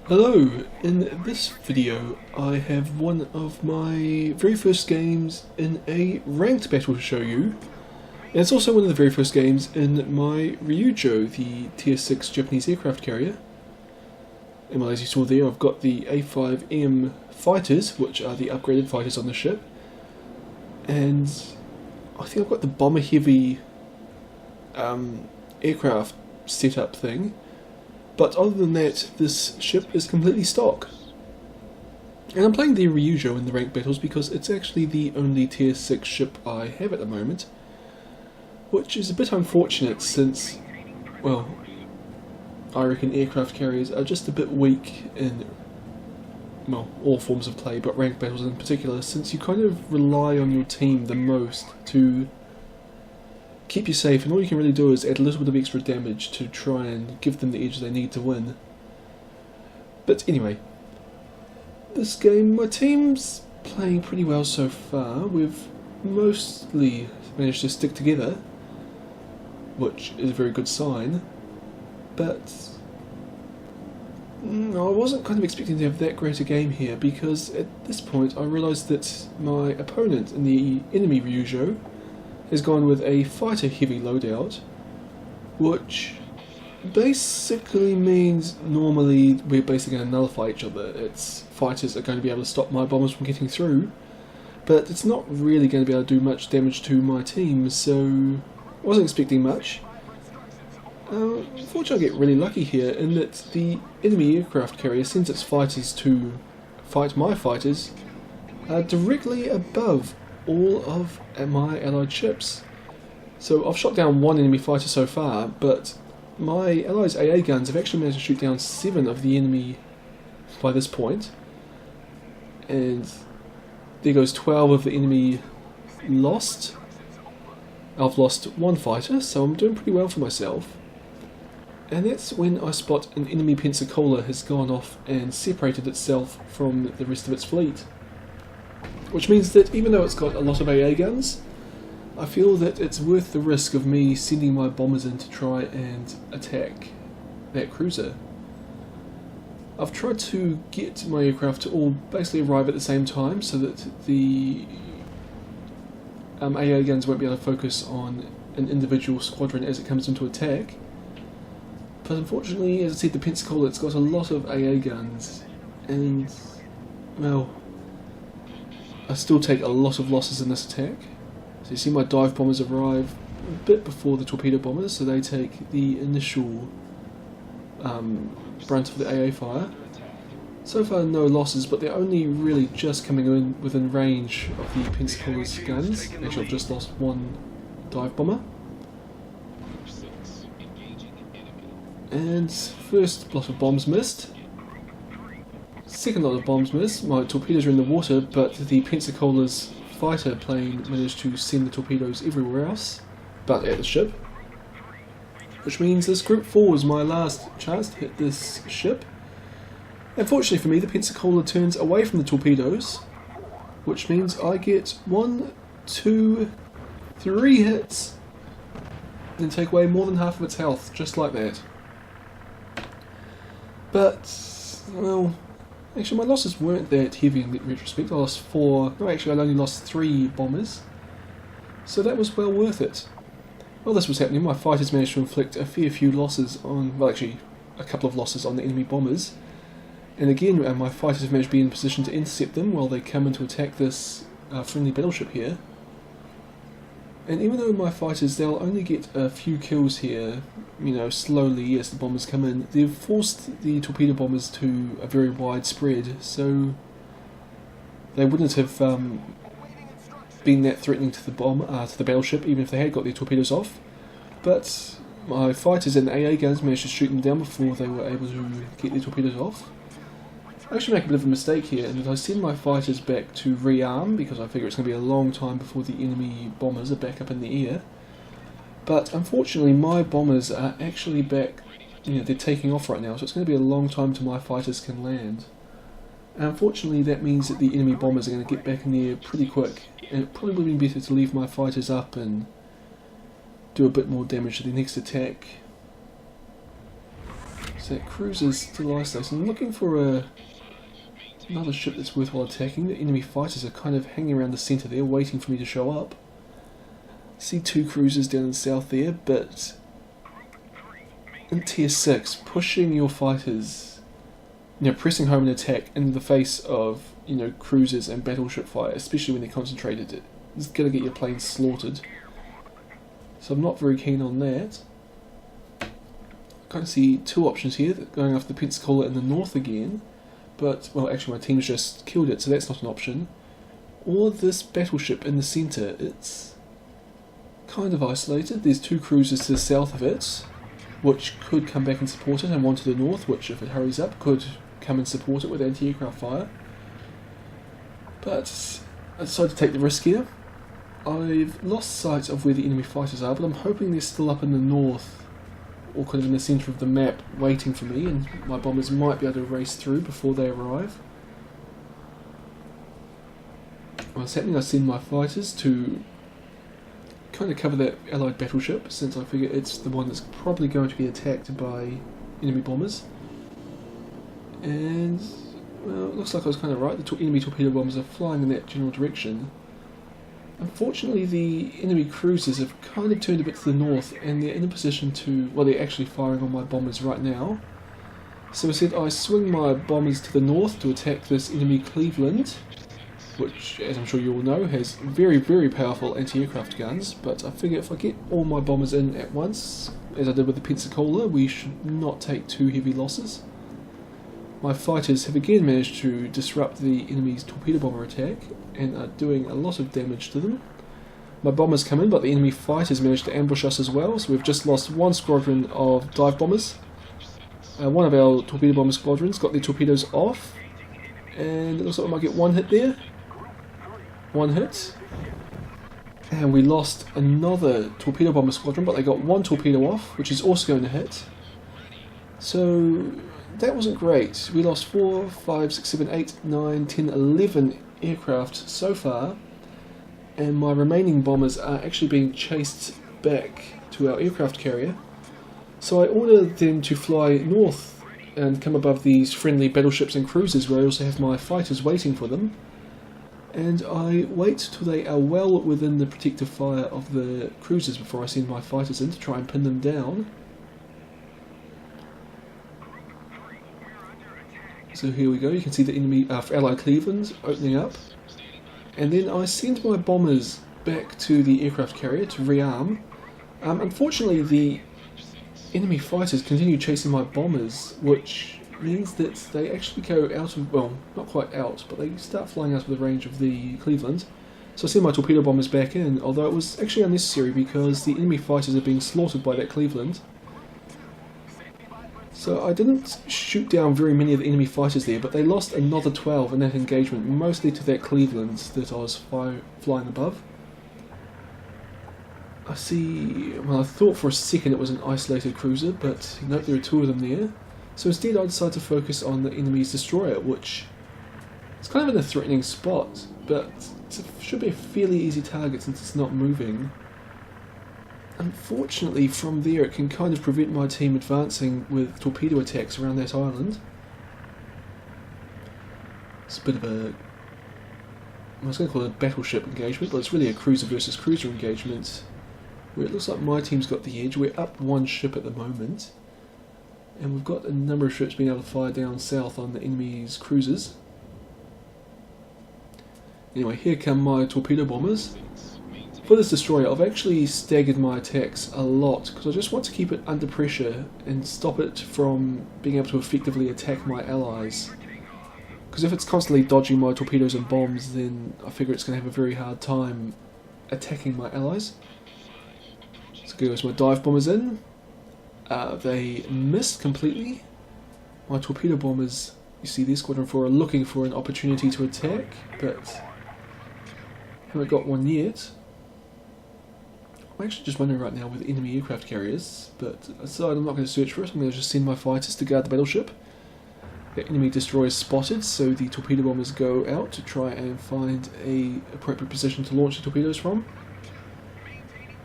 Hello, in this video I have one of my very first games in a ranked battle to show you, and it's also one of the very first games in my Ryujo, the tier 6 Japanese aircraft carrier. And well, as you saw there, I've got the A5M fighters, which are the upgraded fighters on the ship, and I think I've got the bomber heavy aircraft setup thing. But other than that, this ship is completely stock. And I'm playing the Ryujo in the ranked battles because it's actually the only tier 6 ship I have at the moment. Which is a bit unfortunate since, well, I reckon aircraft carriers are just a bit weak in, well, all forms of play, but ranked battles in particular, since you kind of rely on your team the most to keep you safe, and all you can really do is add a little bit of extra damage to try and give them the edge they need to win. But anyway, this game, my team's playing pretty well so far. We've mostly managed to stick together, which is a very good sign, but I wasn't kind of expecting to have that great a game here, because at this point I realised that my opponent in the enemy Ryujo has gone with a fighter heavy loadout, which basically means normally we're basically going to nullify each other. Its fighters are going to be able to stop my bombers from getting through, but it's not really going to be able to do much damage to my team, so I wasn't expecting much. Unfortunately I get really lucky here in that the enemy aircraft carrier sends its fighters to fight my fighters directly above all of my allied ships. So I've shot down one enemy fighter so far, but my allies' AA guns have actually managed to shoot down 7 of the enemy by this point, and there goes 12 of the enemy lost. I've lost 1 fighter, so I'm doing pretty well for myself. And that's when I spot an enemy Pensacola has gone off and separated itself from the rest of its fleet. Which means that even though it's got a lot of AA guns, I feel that it's worth the risk of me sending my bombers in to try and attack that cruiser. I've tried to get my aircraft to all basically arrive at the same time so that the AA guns won't be able to focus on an individual squadron as it comes into attack. But unfortunately, as I said, the Pensacola, it's got a lot of AA guns, and, well, I still take a lot of losses in this attack. So you see my dive bombers arrive a bit before the torpedo bombers, so they take the initial brunt of the AA fire. So far no losses, but they're only really just coming in within range of the Pensacola's guns. Actually I've just lost 1 dive bomber. And first lot of bombs missed. Second lot of bombs missed. My torpedoes are in the water, but the Pensacola's fighter plane managed to send the torpedoes everywhere else but at the ship. Which means this Group 4 was my last chance to hit this ship. Unfortunately for me, the Pensacola turns away from the torpedoes, which means I get 1, 2, 3 hits and take away more than half of its health, just like that. But, well, actually my losses weren't that heavy in retrospect. I lost 4, no actually I only lost 3 bombers, so that was well worth it. While this was happening, my fighters managed to inflict a fair few losses on, well actually a couple of losses on the enemy bombers, and again my fighters have managed to be in position to intercept them while they come in to attack this friendly battleship here. And even though my fighters, they'll only get a few kills here, you know, slowly as the bombers come in, they've forced the torpedo bombers to a very wide spread, so they wouldn't have been that threatening to the to the battleship, even if they had got their torpedoes off. But my fighters and AA guns managed to shoot them down before they were able to get their torpedoes off. I actually make a bit of a mistake here, in that I send my fighters back to rearm because I figure it's going to be a long time before the enemy bombers are back up in the air. But unfortunately my bombers are actually back, you know, they're taking off right now, so it's going to be a long time till my fighters can land. And unfortunately that means that the enemy bombers are going to get back in the air pretty quick, and it probably would be better to leave my fighters up and do a bit more damage to the next attack. So that cruiser's still isolated. I'm looking for another ship that's worthwhile attacking. The enemy fighters are kind of hanging around the centre there, waiting for me to show up. See 2 cruisers down in the south there, but in tier 6, pushing your fighters, pressing home an attack in the face of, cruisers and battleship fire, especially when they're concentrated, is going to get your planes slaughtered. So I'm not very keen on that. I kind of see 2 options here, going after the Pensacola in the north again, but, well, actually my team's just killed it, so that's not an option. Or this battleship in the centre. It's kind of isolated. There's 2 cruisers to the south of it, which could come back and support it, and one to the north, which, if it hurries up, could come and support it with anti-aircraft fire. But I decided to take the risk here. I've lost sight of where the enemy fighters are, but I'm hoping they're still up in the north, or kind of in the centre of the map, waiting for me, and my bombers might be able to race through before they arrive. What's happening, I send my fighters to kind of cover that allied battleship, since I figure it's the one that's probably going to be attacked by enemy bombers. And, well, it looks like I was kind of right. The enemy torpedo bombers are flying in that general direction. Unfortunately, the enemy cruisers have kind of turned a bit to the north, and they're in a position to, well, they're actually firing on my bombers right now. So instead I swing my bombers to the north to attack this enemy Cleveland, which, as I'm sure you all know, has very, very powerful anti-aircraft guns, but I figure if I get all my bombers in at once, as I did with the Pensacola, we should not take too heavy losses. My fighters have again managed to disrupt the enemy's torpedo bomber attack, and are doing a lot of damage to them. My bombers come in, but the enemy fighters managed to ambush us as well, so we've just lost 1 squadron of dive bombers. One of our torpedo bomber squadrons got their torpedoes off, and it looks like we might get 1 hit there. 1 hit. And we lost another torpedo bomber squadron, but they got 1 torpedo off, which is also going to hit. So that wasn't great. We lost 4, 5, 6, 7, 8, 9, 10, 11 aircraft so far, and my remaining bombers are actually being chased back to our aircraft carrier. So I ordered them to fly north and come above these friendly battleships and cruisers, where I also have my fighters waiting for them. And I wait till they are well within the protective fire of the cruisers before I send my fighters in to try and pin them down. So here we go, you can see the enemy Allied Cleveland opening up. And then I send my bombers back to the aircraft carrier to rearm. Unfortunately, the enemy fighters continue chasing my bombers, which means that they actually go out of, well, not quite out, but they start flying out of the range of the Cleveland. So I send my torpedo bombers back in, although it was actually unnecessary because the enemy fighters are being slaughtered by that Cleveland. So I didn't shoot down very many of the enemy fighters there, but they lost another 12 in that engagement, mostly to that Cleveland that I was flying above. I see, well, I thought for a second it was an isolated cruiser, but nope, there are 2 of them there. So instead I decided to focus on the enemy's destroyer, which is kind of in a threatening spot, but it should be a fairly easy target since it's not moving. Unfortunately, from there it can kind of prevent my team advancing with torpedo attacks around that island. It's a bit of a, I was going to call it a battleship engagement, but it's really a cruiser versus cruiser engagement, where it looks like my team's got the edge. We're up 1 ship at the moment, and we've got a number of ships being able to fire down south on the enemy's cruisers. Anyway, here come my torpedo bombers. For this destroyer, I've actually staggered my attacks a lot, because I just want to keep it under pressure and stop it from being able to effectively attack my allies. Because if it's constantly dodging my torpedoes and bombs, then I figure it's going to have a very hard time attacking my allies. So goes my dive bombers in. They missed completely. My torpedo bombers, you see the Squadron 4 are looking for an opportunity to attack, but haven't got one yet. I'm actually just wondering right now where the enemy aircraft carrier is, but I decided I'm not going to search for it. I'm going to just send my fighters to guard the battleship. The enemy destroyer is spotted, so the torpedo bombers go out to try and find a appropriate position to launch the torpedoes from.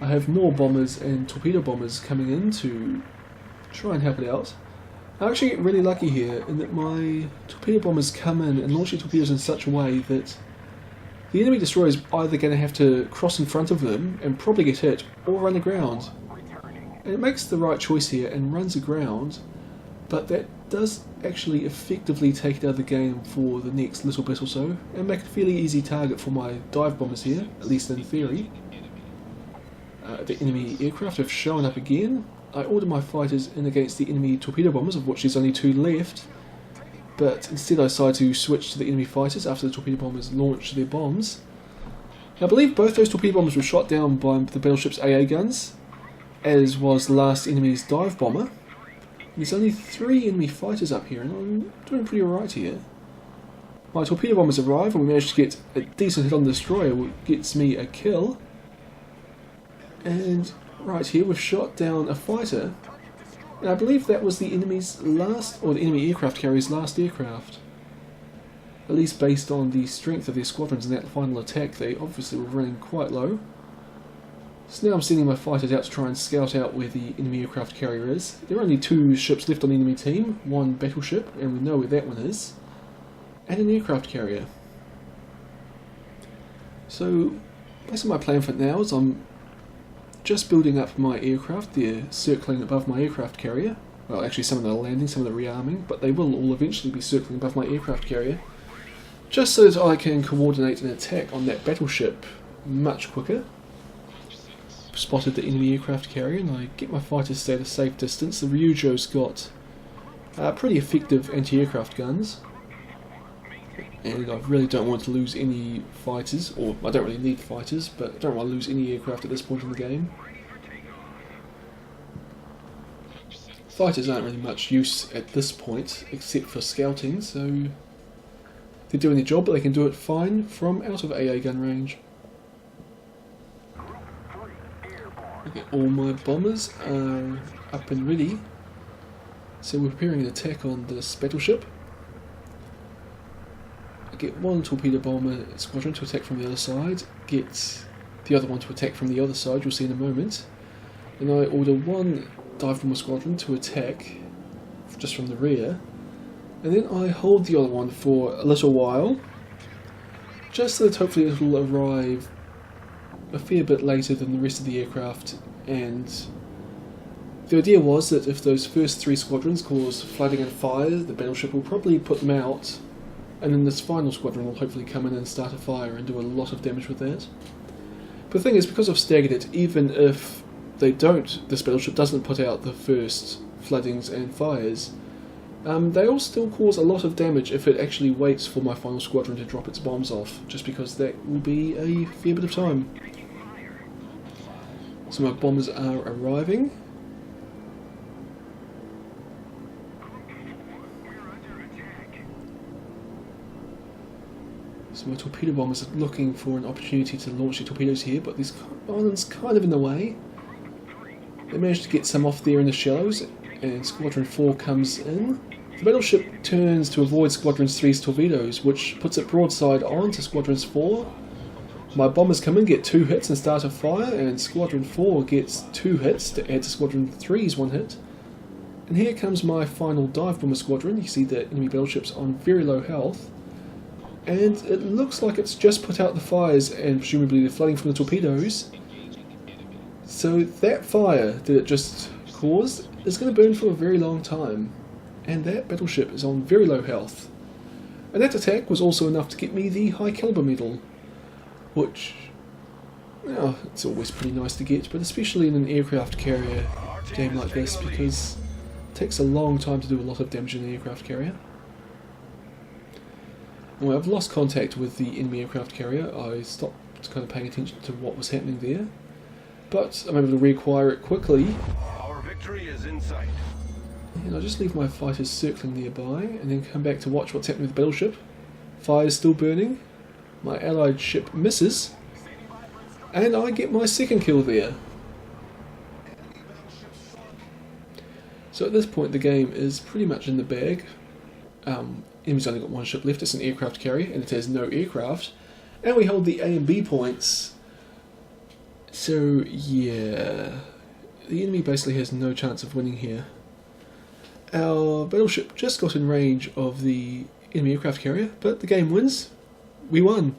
I have more bombers and torpedo bombers coming in to try and help it out. I actually get really lucky here in that my torpedo bombers come in and launch their torpedoes in such a way that the enemy destroyer is either going to have to cross in front of them and probably get hit, or run aground. And it makes the right choice here and runs aground, but that does actually effectively take it out of the game for the next little bit or so, and make it a fairly easy target for my dive bombers here, at least in theory. The enemy aircraft have shown up again. I ordered my fighters in against the enemy torpedo bombers, of which there's only 2 left, but instead I decided to switch to the enemy fighters after the torpedo bombers launched their bombs. Now, I believe both those torpedo bombers were shot down by the battleship's AA guns, as was the last enemy's dive bomber. There's only 3 enemy fighters up here, and I'm doing pretty alright here. My torpedo bombers arrive, and we managed to get a decent hit on the destroyer, which gets me a kill. And right here, we've shot down a fighter, and I believe that was the enemy's last, or the enemy aircraft carrier's last aircraft. At least based on the strength of their squadrons in that final attack, they obviously were running quite low. So now I'm sending my fighters out to try and scout out where the enemy aircraft carrier is. There are only 2 ships left on the enemy team, 1 battleship, and we know where that one is, and an aircraft carrier. So basically my plan for now is I'm just building up my aircraft. They're circling above my aircraft carrier. Well, actually some of them are landing, some of them are rearming, but they will all eventually be circling above my aircraft carrier, just so that I can coordinate an attack on that battleship much quicker. Spotted the enemy aircraft carrier, and I get my fighters stay at a safe distance. The Ryujo's got pretty effective anti-aircraft guns, and I really don't want to lose any fighters, or I don't really need fighters, but I don't want to lose any aircraft at this point in the game. Fighters aren't really much use at this point, except for scouting, so they're doing their job, but they can do it fine from out of AA gun range. Okay, all my bombers are up and ready, so we're preparing an attack on this battleship. I get 1 torpedo bomber squadron to attack from the other side, get the other one to attack from the other side, you'll see in a moment, and I order 1 dive bomber squadron to attack just from the rear, and then I hold the other one for a little while, just so that hopefully it will arrive a fair bit later than the rest of the aircraft. And the idea was that if those first 3 squadrons cause flooding and fire, the battleship will probably put them out, and then this final squadron will hopefully come in and start a fire and do a lot of damage with that. But the thing is, because I've staggered it, even if they don't, this battleship doesn't put out the first floodings and fires, they'll still cause a lot of damage if it actually waits for my final squadron to drop its bombs off, just because that will be a fair bit of time. So my bombers are arriving. So my torpedo bombers are looking for an opportunity to launch their torpedoes here, but this island's kind of in the way. They managed to get some off there in the shallows, and Squadron 4 comes in. The battleship turns to avoid Squadron 3's torpedoes, which puts it broadside on to Squadron 4. My bombers come in, get 2 hits and start a fire, and Squadron 4 gets 2 hits to add to Squadron 3's 1 hit. And here comes my final dive bomber squadron. You see the enemy battleship's on very low health, and it looks like it's just put out the fires and presumably the flooding from the torpedoes. So that fire that it just caused is going to burn for a very long time, and that battleship is on very low health. And that attack was also enough to get me the high caliber medal, which, well, it's always pretty nice to get, but especially in an aircraft carrier game like this, because it takes a long time to do a lot of damage in an aircraft carrier. Anyway, I've lost contact with the enemy aircraft carrier. I stopped kind of paying attention to what was happening there, but I'm able to reacquire it quickly. Our victory is in sight. And I'll just leave my fighters circling nearby, and then come back to watch what's happening with the battleship. Fire is still burning. My allied ship misses, and I get my second kill there. So at this point the game is pretty much in the bag. Enemy's only got 1 ship left, it's an aircraft carrier, and it has no aircraft. And we hold the A and B points. So yeah, the enemy basically has no chance of winning here. Our battleship just got in range of the enemy aircraft carrier, but the game wins. We won.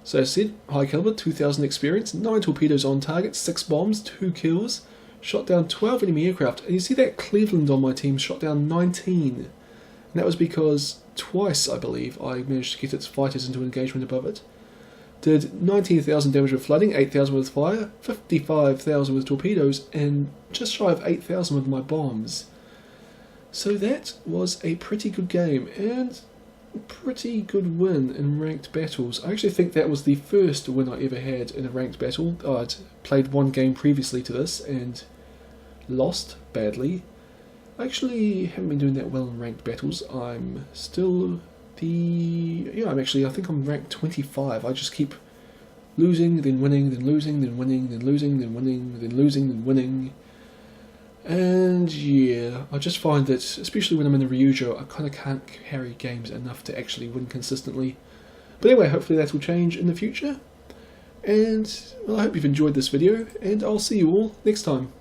So as I said, high caliber, 2000 experience, 9 torpedoes on target, 6 bombs, 2 kills, shot down 12 enemy aircraft. And you see that Cleveland on my team shot down 19. And that was because twice, I believe, I managed to get its fighters into engagement above it. Did 19,000 damage with flooding, 8,000 with fire, 55,000 with torpedoes, and just shy of 8,000 with my bombs. So that was a pretty good game, and a pretty good win in ranked battles. I actually think that was the first win I ever had in a ranked battle. I'd played one game previously to this and lost badly. I actually haven't been doing that well in ranked battles. I'm still I think I'm ranked 25. I just keep losing, then winning, then losing, then winning, then losing, then winning, then losing, then winning. And yeah, I just find that, especially when I'm in the Ryujo, I kind of can't carry games enough to actually win consistently. But anyway, hopefully that will change in the future. And well, I hope you've enjoyed this video, and I'll see you all next time.